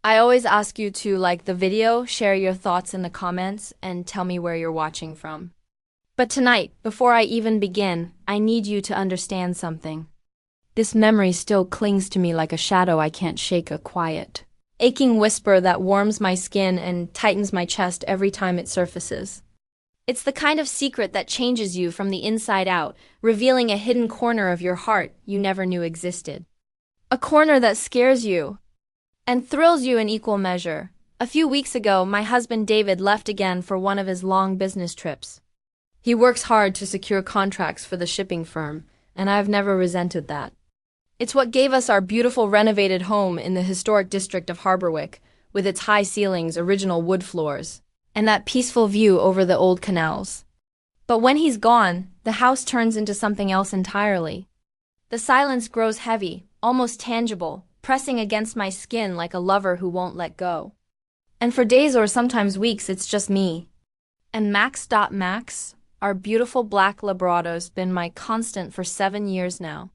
I always ask you to like the video, share your thoughts in the comments, and tell me where you're watching from. But tonight, before I even begin, I need you to understand something. This memory still clings to me like a shadow I can't shake, a quiet, aching whisper that warms my skin and tightens my chest every time it surfaces. It's the kind of secret that changes you from the inside out, revealing a hidden corner of your heart you never knew existed. A corner that scares you and thrills you in equal measure. A few weeks ago, my husband David left again for one of his long business trips. He works hard to secure contracts for the shipping firm, and I've never resented that. It's what gave us our beautiful renovated home in the historic district of Harborwick, with its high ceilings, original wood floors, and that peaceful view over the old canals. But when he's gone, the house turns into something else entirely. The silence grows heavy, almost tangible, pressing against my skin like a lover who won't let go. And for days or sometimes weeks, it's just me. And Max, our beautiful black Labrado's been my constant for 7 years now.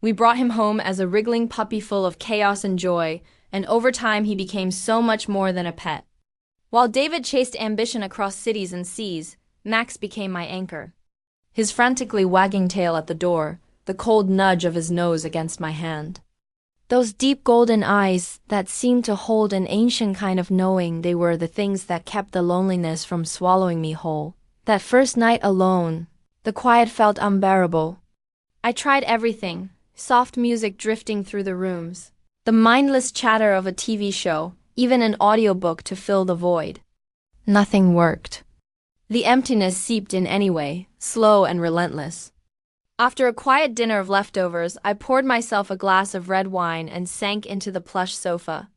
We brought him home as a wriggling puppy full of chaos and joy, and over time he became so much more than a pet. While David chased ambition across cities and seas, Max became my anchor. His frantically wagging tail at the door, the cold nudge of his nose against my hand. Those deep golden eyes that seemed to hold an ancient kind of knowing, they were the things that kept the loneliness from swallowing me whole. That first night alone, the quiet felt unbearable. I tried everything, soft music drifting through the rooms, the mindless chatter of a TV show, even an audiobook to fill the void. Nothing worked. The emptiness seeped in anyway, slow and relentless. After a quiet dinner of leftovers, I poured myself a glass of red wine and sank into the plush sofa.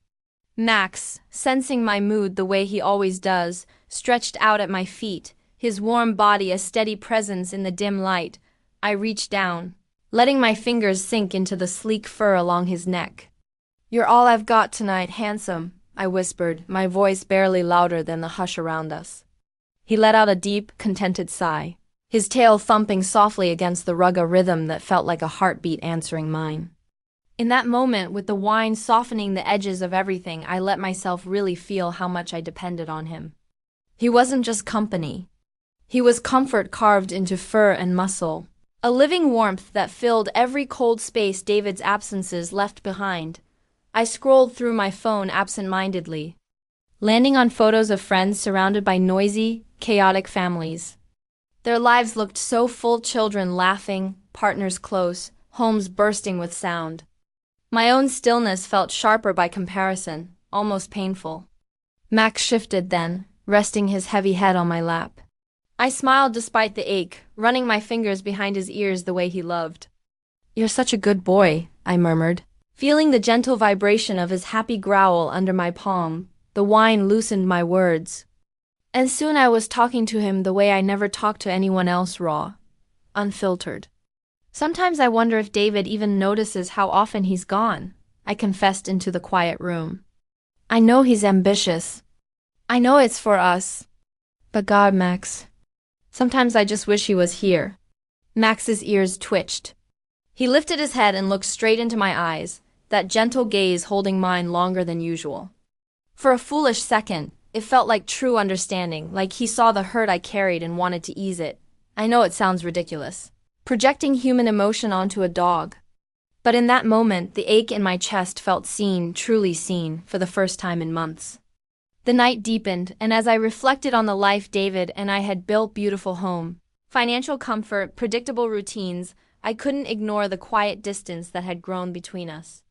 Max, sensing my mood the way he always does, stretched out at my feet, his warm body a steady presence in the dim light. I reached down, letting my fingers sink into the sleek fur along his neck. "You're all I've got tonight, handsome," I whispered, my voice barely louder than the hush around us. He let out a deep, contented sigh, his tail thumping softly against the rug, a rhythm that felt like a heartbeat answering mine. In that moment, with the wine softening the edges of everything, I let myself really feel how much I depended on him. He wasn't just company. He was comfort carved into fur and muscle, a living warmth that filled every cold space David's absences left behind. I scrolled through my phone absent-mindedly, landing on photos of friends surrounded by noisy, chaotic families. Their lives looked so full, children laughing, partners close, homes bursting with sound. My own stillness felt sharper by comparison, almost painful. Max shifted then, resting his heavy head on my lap. I smiled despite the ache, running my fingers behind his ears the way he loved. "You're such a good boy," I murmured, feeling the gentle vibration of his happy growl under my palm. The wine loosened my words. And soon I was talking to him the way I never talked to anyone else, raw, unfiltered. "Sometimes I wonder if David even notices how often he's gone," I confessed into the quiet room. "I know he's ambitious. I know it's for us. But God, Max, sometimes I just wish he was here." Max's ears twitched. He lifted his head and looked straight into my eyes, that gentle gaze holding mine longer than usual. For a foolish second, it felt like true understanding, like he saw the hurt I carried and wanted to ease it. I know it sounds ridiculous, projecting human emotion onto a dog. But in that moment, the ache in my chest felt seen, truly seen, for the first time in months. The night deepened, and as I reflected on the life David and I had built, beautiful home, financial comfort, predictable routines, I couldn't ignore the quiet distance that had grown between us.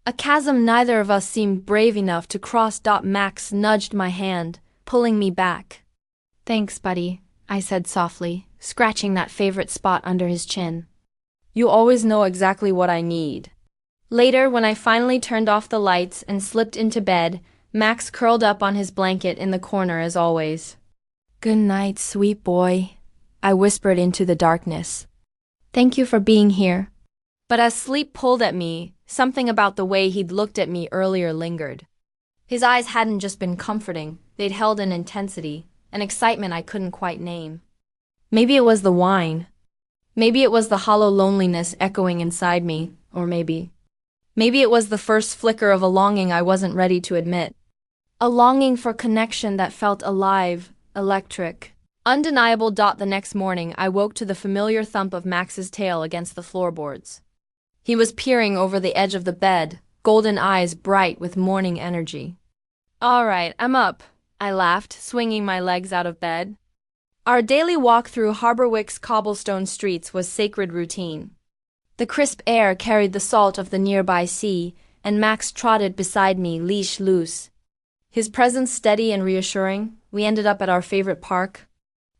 A chasm neither of us seemed brave enough to cross. Max nudged my hand, pulling me back. "Thanks, buddy," I said softly, scratching that favorite spot under his chin. "You always know exactly what I need." Later, when I finally turned off the lights and slipped into bed, Max curled up on his blanket in the corner as always. "Good night, sweet boy," I whispered into the darkness. "Thank you for being here." But as sleep pulled at me, something about the way he'd looked at me earlier lingered. His eyes hadn't just been comforting, they'd held an intensity, an excitement I couldn't quite name. Maybe it was the wine. Maybe it was the hollow loneliness echoing inside me, or maybe Maybe it was the first flicker of a longing I wasn't ready to admit. A longing for connection that felt alive, electric, undeniable. The next morning, I woke to the familiar thump of Max's tail against the floorboards. He was peering over the edge of the bed, golden eyes bright with morning energy. "All right, I'm up," I laughed, swinging my legs out of bed. Our daily walk through Harborwick's cobblestone streets was sacred routine. The crisp air carried the salt of the nearby sea, and Max trotted beside me, leash loose. His presence steady and reassuring, we ended up at our favorite park,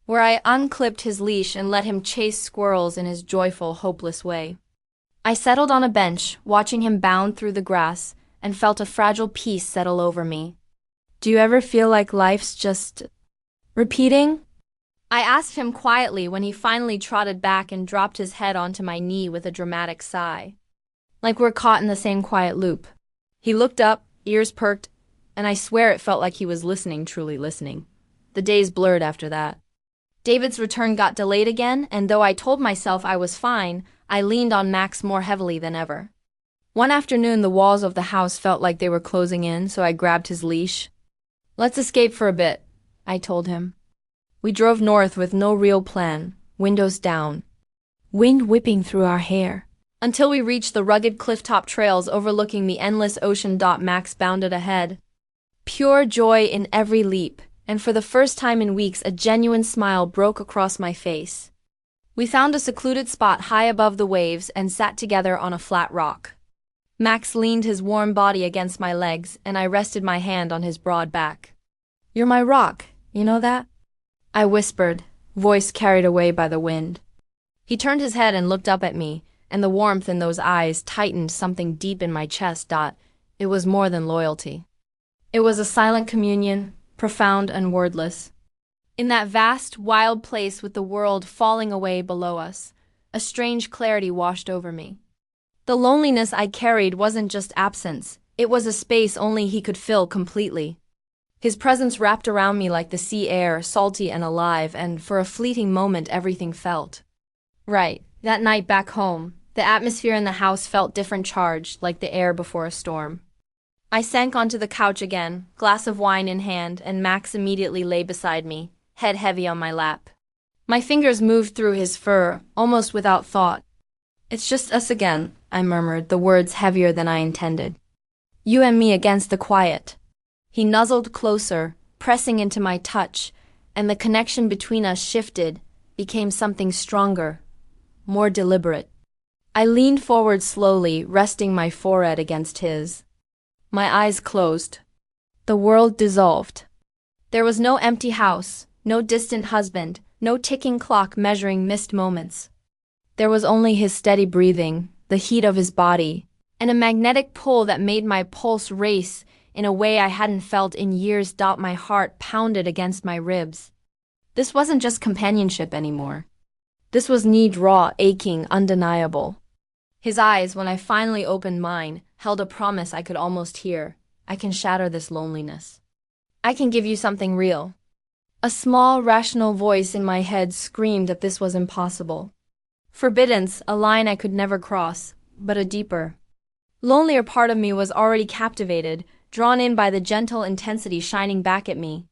where I unclipped his leash and let him chase squirrels in his joyful, hopeless way. I settled on a bench, watching him bound through the grass, and felt a fragile peace settle over me. "Do you ever feel like life's just repeating?" I asked him quietly when he finally trotted back and dropped his head onto my knee with a dramatic sigh. "Like we're caught in the same quiet loop." He looked up, ears perked, and I swear it felt like he was listening, truly listening. The days blurred after that. David's return got delayed again, and though I told myself I was fine, I leaned on Max more heavily than ever. One afternoon, the walls of the house felt like they were closing in, so I grabbed his leash. "Let's escape for a bit," I told him. We drove north with no real plan, windows down, wind whipping through our hair, until we reached the rugged clifftop trails overlooking the endless ocean. Max bounded ahead. Pure joy in every leap, and for the first time in weeks a genuine smile broke across my face. We found a secluded spot high above the waves and sat together on a flat rock. Max leaned his warm body against my legs, and I rested my hand on his broad back. "You're my rock, you know that?" I whispered, voice carried away by the wind. He turned his head and looked up at me, and the warmth in those eyes tightened something deep in my chest. It was more than loyalty. It was a silent communion, profound and wordless. In that vast, wild place with the world falling away below us, a strange clarity washed over me. The loneliness I carried wasn't just absence, it was a space only he could fill completely. His presence wrapped around me like the sea air, salty and alive, and for a fleeting moment everything felt right. That night back home, the atmosphere in the house felt different, charged, like the air before a storm. I sank onto the couch again, glass of wine in hand, and Max immediately lay beside me, head heavy on my lap. My fingers moved through his fur, almost without thought. "It's just us again," I murmured, the words heavier than I intended. "You and me against the quiet." He nuzzled closer, pressing into my touch, and the connection between us shifted, became something stronger, more deliberate. I leaned forward slowly, resting my forehead against his. My eyes closed. The world dissolved. There was no empty house, no distant husband, no ticking clock measuring missed moments. There was only his steady breathing, the heat of his body, and a magnetic pull that made my pulse race in a way I hadn't felt in years. My heart pounded against my ribs. This wasn't just companionship anymore. This was need, raw, aching, undeniable. His eyes, when I finally opened mine, held a promise I could almost hear. "I can shatter this loneliness. I can give you something real." A small, rational voice in my head screamed that this was impossible. Forbiddance, a line I could never cross, but a deeper, lonelier part of me was already captivated, drawn in by the gentle intensity shining back at me.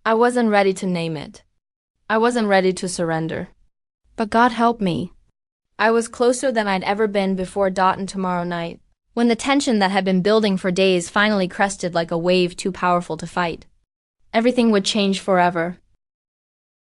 I wasn't ready to name it. I wasn't ready to surrender. But God help me. I was closer than I'd ever been before. And tomorrow night, when the tension that had been building for days finally crested like a wave too powerful to fight, everything would change forever.